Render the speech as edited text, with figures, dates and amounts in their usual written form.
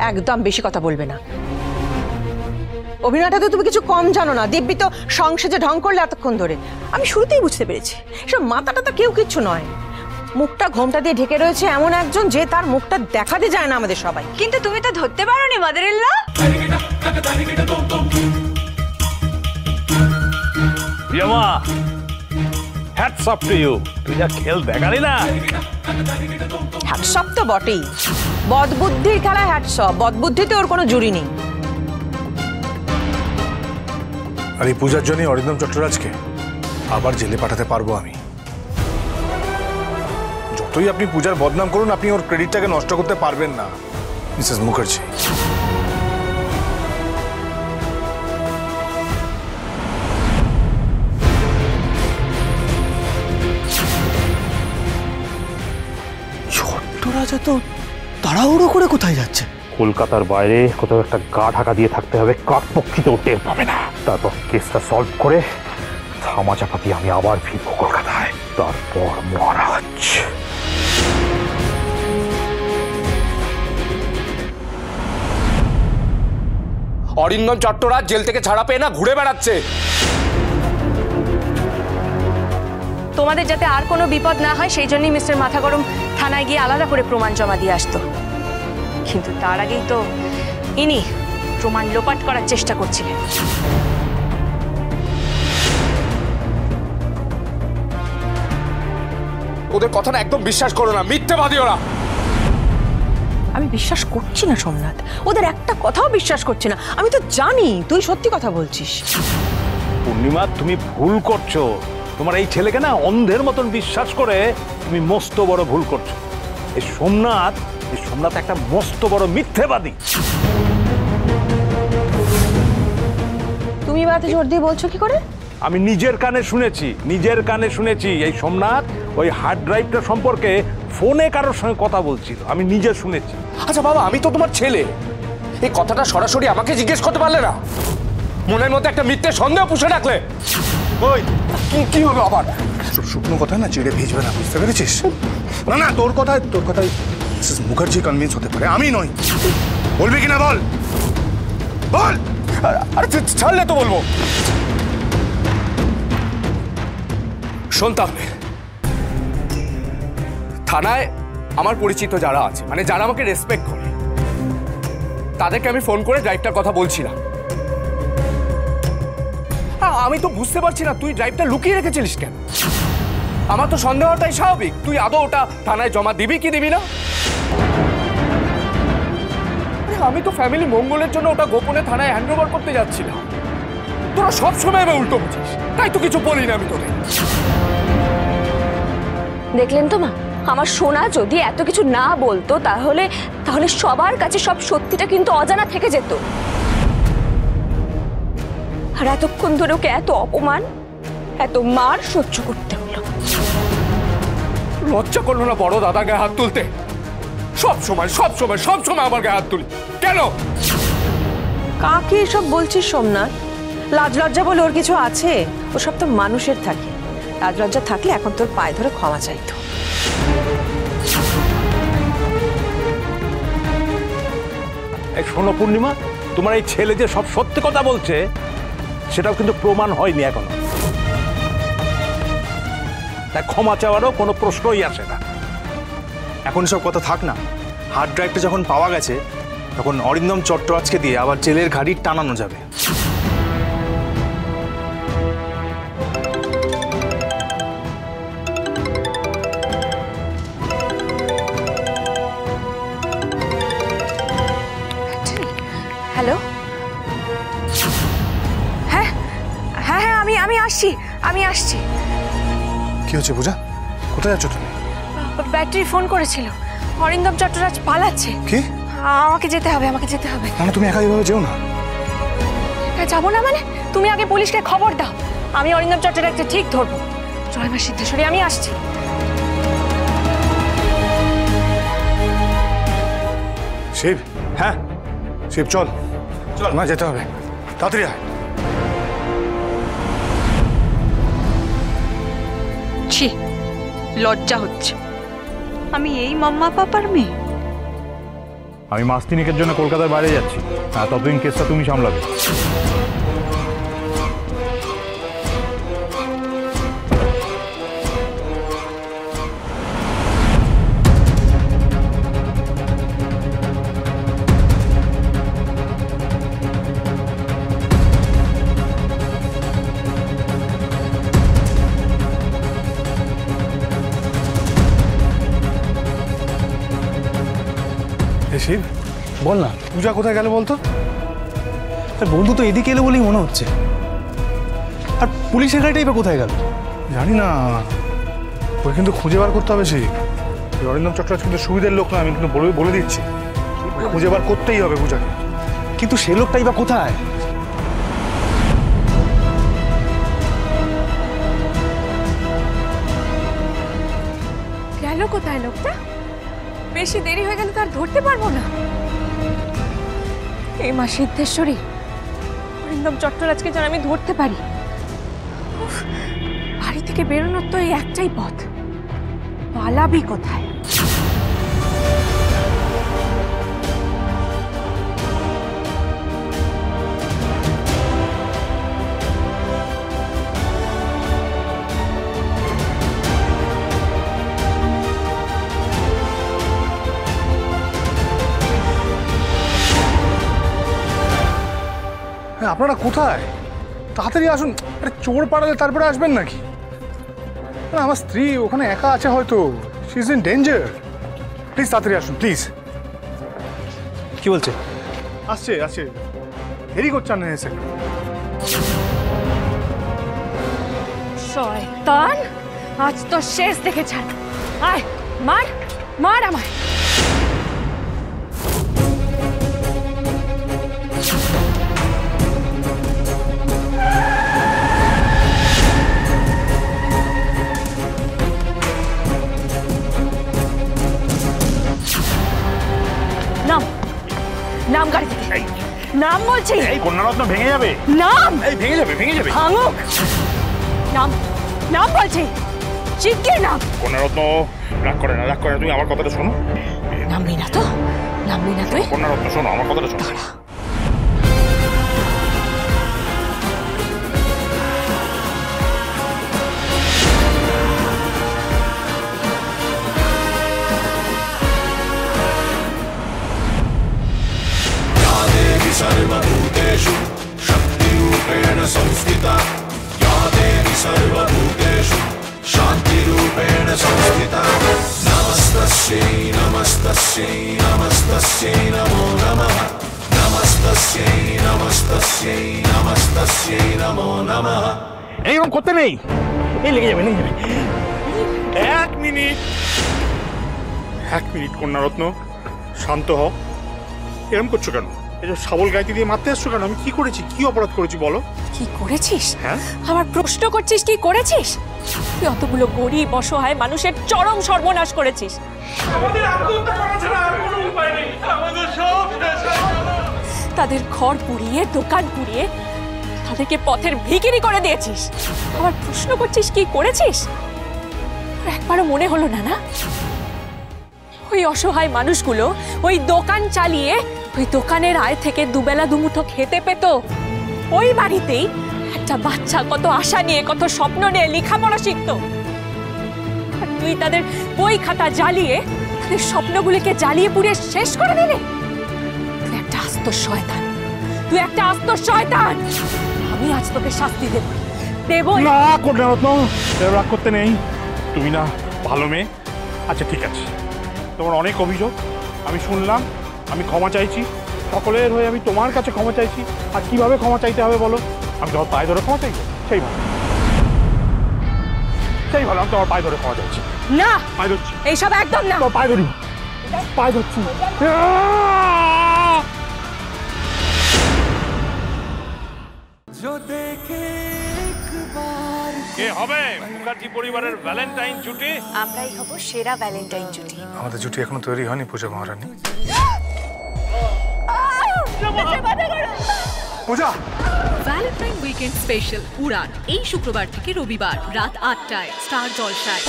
একদম বেশি কথা বলবে না। অভিনয়টা তো তুমি কিছু কম জানো না। দিব্যি তো সংসারে ঢং করলে এতক্ষণ ধরে। আমি শুরুতেই বুঝতে পেরেছি সব মাথাটা তো কেউ কিচ্ছু নয়। মুখটা ঘোমটা দিয়ে ঢেকে রয়েছে এমন একজন যে তার মুখটা দেখাতে যায় না আমাদের সবাই। কিন্তু তুমি তো ধরতে পারোনি মাদার-ইন-ল। প্রিয়মা, হ্যাটস অফ টু ইউ। তুই যা খেল দেখালি না। হ্যাটস অফ তো বটেই। বদবুদ্ধির খেলা হ্যাটস অফ। বদবুদ্ধিতে ওর কোনো জুড়ি নেই। আর এই পূজার জন্য অরিন্দম চট্টরাজকে আবার জেলে পাঠাতে পারবো আমি। যতই আপনি পূজার বদনাম করুন, আপনি ওর ক্রেডিটটাকে নষ্ট করতে পারবেন না মিসেস মুখার্জি। চট্টরাজ তো তাড়াহুড়ো করে কোথায় যাচ্ছে? কলকাতার বাইরে কোথাও একটা গা ঢাকা দিয়ে থাকতে হবে, কাকপক্ষীতেও টের পাবে না। তারপর কেসটা সলভ করে ধামাচাপা দিয়ে আমি আবার ফিরবো কলকাতায়। তারপর মহারাজ। অরিন্দম চট্টরাজ জেল থেকে ছাড়া পেয়ে না ঘুরে বেড়াচ্ছে। তোমাদের যাতে আর কোনো বিপদ না হয় সেই জন্যই মিস্টার মাথা গরম থানায় গিয়ে আলাদা করে প্রমাণ জমা দিয়ে আসতো। কিন্তু তার আগেই তো ইনি প্রমাণ লোপাট করার চেষ্টা করছিলেন। ওদের কথা না একদম বিশ্বাস করো না, মিথ্যেবাদী ওরা। আমি বিশ্বাস করছি না সোমনাথ, ওদের একটা কথাও বিশ্বাস করছি না। আমি তো জানি তুই সত্যি কথা বলছিস। পূর্ণিমা, তুমি ভুল করছো। তোমার এই ছেলেকে না অন্ধের মতন বিশ্বাস করে তুমি মস্ত বড় ভুল করছো। এই সোমনাথ একটা মস্ত বড় মিথ্যেবাদী। তুমি বাতে জোর দিয়ে বলছো কি করে? আমি নিজের কানে শুনেছি এই সোমনাথ ওই হার্ড ড্রাইভটা সম্পর্কে ফোনে কারোর সঙ্গে কথা বলছিল। আমি নিজে শুনেছি। আচ্ছা বাবা, আমি তো তোমার ছেলে, এই কথাটা সরাসরি আমাকে জিজ্ঞেস করতে পারলে না? মনের মধ্যে একটা মিথ্যে সন্দেহ পুষে রাখলে। ওই কি হলো আবার? শুকনো কথা না চিড়ে ভিজবে না, বুঝতে পেরেছিস? না না, তোর কথায় মিসেস মুখার্জি কনভিন্স হতে পারে, আমি নই। বলবি কিনা বল বল। আরে ছাড়লে তো বলবো। শোন তাহলে, থানায় আমার পরিচিত যারা আছে, মানে যারা আমাকে রেসপেক্ট করে, তাদেরকে আমি ফোন করে ড্রাইভটার কথা বলছিলাম। আমি তো বুঝতে পারছি না তুই ড্রাইভটা লুকিয়ে রেখেছিলিস কেন। আমার তো সন্দেহটাই স্বাভাবিক। তুই আদৌ ওটা থানায় জমা দিবি কি দিবি না? আমি তো ফ্যামিলি মঙ্গলের জন্য ওটা গোপনে থানায় হ্যান্ড ওভার করতে যাচ্ছিলাম। তোরা সবসময় আমি উল্টো বুঝিস, তাই তো কিছু বলি না আমি তোদের। দেখলেন তো মা, আমার সোনা যদি এত কিছু না বলতো তাহলে সবার কাছে সব সত্যিটা কিন্তু অজানা থেকে যেত। আর এতক্ষণ ধরে ওকে এত অপমান, এত মার সহ্য করতে হলো। লজ্জা করলো না বড় দাদা গায়ে হাত তুলতে? সব সময় আমার গায়ে হাত তুলি কেন? কাকে এসব বলছিস সোমনাথ? লাজ লজ্জা বলে ওর কিছু আছে? ওসব তো মানুষের থাকে। লাজ লজ্জা থাকলে এখন তোর পায়ে ধরে ক্ষমা চাইতো। এই শোনো পূর্ণিমা, তোমার এই ছেলে যে সব সত্যি কথা বলছে সেটাও কিন্তু প্রমাণ হয়নি এখনো। তাই ক্ষমা চাওয়ারও কোনো প্রশ্নই আসে না। এখন সব কথা থাক না। হার্ড ড্রাইভটা যখন পাওয়া গেছে, তখন অরিন্দম চট্টরাজকে দিয়ে আবার জেলের ঘাড়ি টানানো যাবে। হ্যালো, হ্যাঁ হ্যাঁ হ্যাঁ, আমি আসছি। কি হচ্ছে পূজা? কোথায় যাচ্ছ তুমি? ব্যাটারি ফোন করেছিল, অরিন্দম চট্টরাজ পালাচ্ছে। কি? আমাকে যেতে হবে। না, তুমি একা এইভাবে যেও না। যাবো না মানে? তুমি আগে পুলিশকে খবর দাও, আমি অরিন্দম চট্টরাজকে ঠিক ধরবো। চল এবার সিদ্ধেশ্বরী, আমি আসছি। শিব, হ্যাঁ শিব, চল না, যেতে হবে, তাড়াতাড়ি আয়। ছি, লজ্জা হচ্ছে। আমি এই মাম্মা পাপার মেয়ে। আমি মাস তিনেকের জন্য কলকাতার বাইরে যাচ্ছি। হ্যাঁ, ততদিন কেসটা তুমি সামলাবে। শিব, বল না, পূজা কোথায় গেল বলতো? বন্ধু তো এদিকে এলো বলেই মনে হচ্ছে। আর পুলিশের গাড়িটাই বা কোথায় গেল? জানি না, ওই কিন্তু খুঁজে বার করতে হবে। সেই অরিন্দম চট্টোপাধ্যায় কিন্তু সুবিধের লোক না, আমি কিন্তু বলে দিচ্ছি, খুঁজে বার করতেই হবে পূজাকে। কিন্তু সে লোকটাই বা কোথায়? গেল কোথায় লোকটা? বেশি দেরি হয়ে গেলে তো আর ধরতে পারবো না। এই মা সিদ্ধেশ্বরী, অরিন্দম চট্টরাজকে যেন আমি ধরতে পারি। উফ, বাড়ি থেকে বেরোনোর তো এই একটাই পথ, পালাবি কোথায়? হ্যাঁ, আপনারা কোথায়? তাড়াতাড়ি আসুন। আরে চোর পাড়ালে তারপরে আসবেন নাকি? না, আমার স্ত্রী ওখানে একা আছে হয়তো, she is in danger. Please তাড়াতাড়ি আসুন, প্লিজ। কি বলছে? আসছে আসছে, দেরি করছে না এসে। শয়তান, আজ তো শেষ দেখে ছাড়। আয়, মার মার আমায়। নাম নাম গাড়ি থেকে, নাম বলছি। এই কন্যারত্ন ভেঙে যাবে। নাম, এই ভেঙে যাবে, ভেঙে যাবে। ভাঙুক। নাম নাম বলছি, শিগগির নাম। কন্যারত্ন, রাগ করে না, রাগ করে না, তুমি আমার কথাটা শোনো। নামবি না তো? নামবি না তুই? কন্যারত্ন শোনো, আমার কথাটা শোনো। सर्वभूतेषु शक्तिरूपेण संस्थिता या देवी सर्वभूतेषु शान्तिरूपेण संस्थिता नमस्तस्यै नमस्तस्यै नमस्तस्यै नमो नमः नमस्तस्यै नमस्तस्यै नमस्तस्यै नमो नमः। এইরকম করতে নেই, এই লেগে যাবে, লেগে যাবে। এক মিনিট কন্যারত্ন, শান্ত হও। এরকম করছো কেন? এই যে শাবল গাইতে দিয়ে মারতে আসছো কেন? আমি কি করেছি, কি অপরাধ করেছি বলো? কি করেছিস? হ্যাঁ, আমার প্রশ্ন করছিস কি করেছিস? তুই অতগুলো গরিব অসহায় মানুষের চরম সর্বনাশ করেছিস। তাদের ঘর পুড়িয়ে, দোকান পুড়িয়ে তাদেরকে পথের ভিখিরি করে দিয়েছিস। আবার প্রশ্ন করছিস কি করেছিস? একবারও মনে হলো না না ওই অসহায় মানুষগুলো ওই দোকান চালিয়ে ওই দোকানের আয় থেকে দুবেলা দুমুঠো খেতে পেত। ওই বাড়িতেই একটা বাচ্চা কত আশা নিয়ে, কত স্বপ্ন নিয়ে লেখাপড়া শিখতো। আর তুই তাদের বই খাতা জ্বালিয়ে, তাদের স্বপ্নগুলিকে জ্বালিয়ে পুড়িয়ে শেষ করে দিলে। তুই একটা আস্ত শয়তান, তুই একটা আস্ত শয়তান। আমি আজ তোকে শাস্তি দেব, দেবই। না কন্যারত্ন, রাগ করতে নেই। তুমি না ভালো মেয়ে। আচ্ছা ঠিক আছে, তোমার অনেক অভিযোগ আমি শুনলাম, আমি ক্ষমা চাইছি। সকলের হয়ে আমি তোমার কাছে ক্ষমা চাইছি। আর কিভাবে ক্ষমা চাইতে হবে বলো? আমি তোমার পায়ে ধরে ক্ষমা চাইবো? সেই ভালো, সেই ভালো, আমি তোমার পায়ে ধরে ক্ষমা চাইছি। না, পায়ে ধরছি, এইসব একদম না। তোমার পায়ে ধরি, পায়ে ধরছি। কে হবে মুখার্জি পরিবারের ভ্যালেন্টাইন জুটি? আমরাই হব সেরা ভ্যালেন্টাইন জুটি। আমাদের জুটি এখনো তৈরি হয়নি পূজা মহারানী। পূজা, ভ্যালেন্টাইন উইকেন্ড স্পেশাল উড়ান এই শুক্রবার থেকে রবিবার রাত ৮টায় স্টার জলসায়।